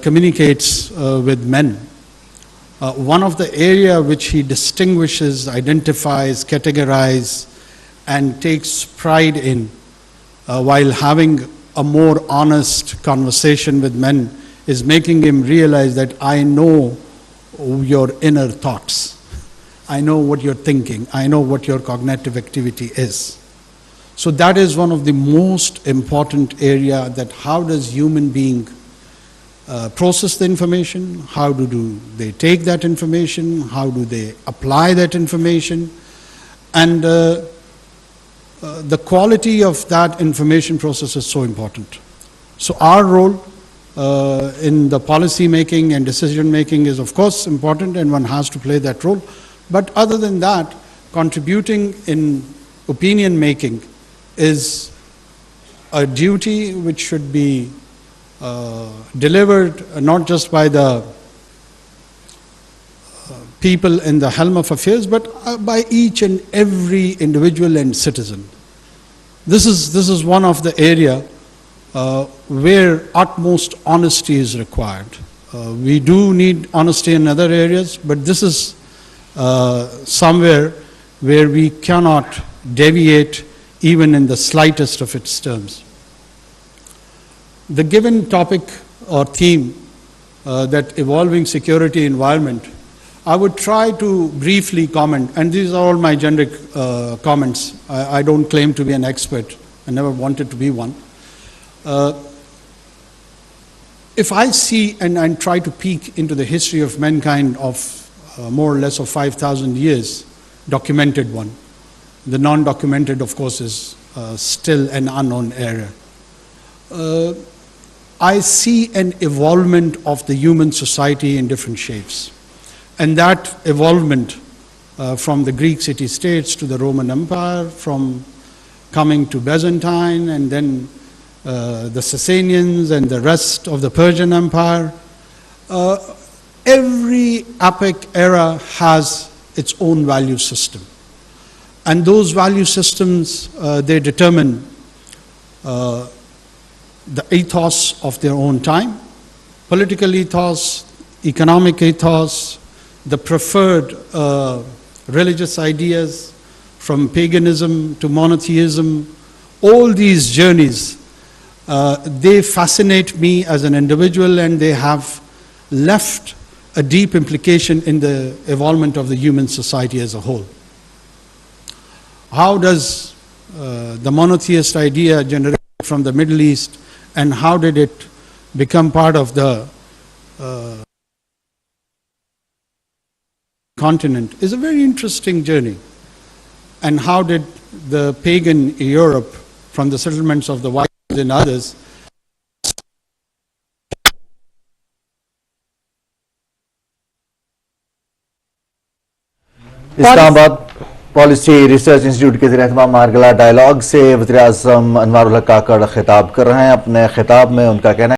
communicates with men. One of the area which he distinguishes, identifies, categorizes, and takes pride in while having a more honest conversation with men is making him realize that I know your inner thoughts. I know what you're thinking. I know what your cognitive activity is. So that is one of the most important area, that how does human being process the information, how do they take that information, how do they apply that information, and the quality of that information process is so important. So our role in the policy making and decision making is of course important, and one has to play that role. But other than that, contributing in opinion making is a duty which should be delivered not just by the people in the helm of affairs, but by each and every individual and citizen. This is one of the area where utmost honesty is required. We do need honesty in other areas, but this is somewhere where we cannot deviate even in the slightest of its terms. The given topic or theme, that evolving security environment, I would try to briefly comment, and these are all my generic comments. I don't claim to be an expert. I never wanted to be one. If I see and try to peek into the history of mankind of more or less of 5,000 years, documented one. The non-documented, of course, is still an unknown area. I see an evolvement of the human society in different shapes. And that evolvement from the Greek city-states to the Roman Empire, from coming to Byzantine, and then the Sasanians and the rest of the Persian Empire, every epic era has its own value system. And those value systems, they determine the ethos of their own time, political ethos, economic ethos, the preferred religious ideas, from paganism to monotheism. All these journeys, they fascinate me as an individual, and they have left a deep implication in the evolvement of the human society as a whole. How does the monotheist idea generate from the Middle East, and how did it become part of the continent is a very interesting journey. And how did the pagan Europe, from the settlements of the Vikings and others, Islamabad policy research institute के ज़रिए तमाम मार्गला dialogue से वज़ीर आज़म अनवर हक काकड़ खिताब कर रहे हैं। अपने खिताब में उनका कहना है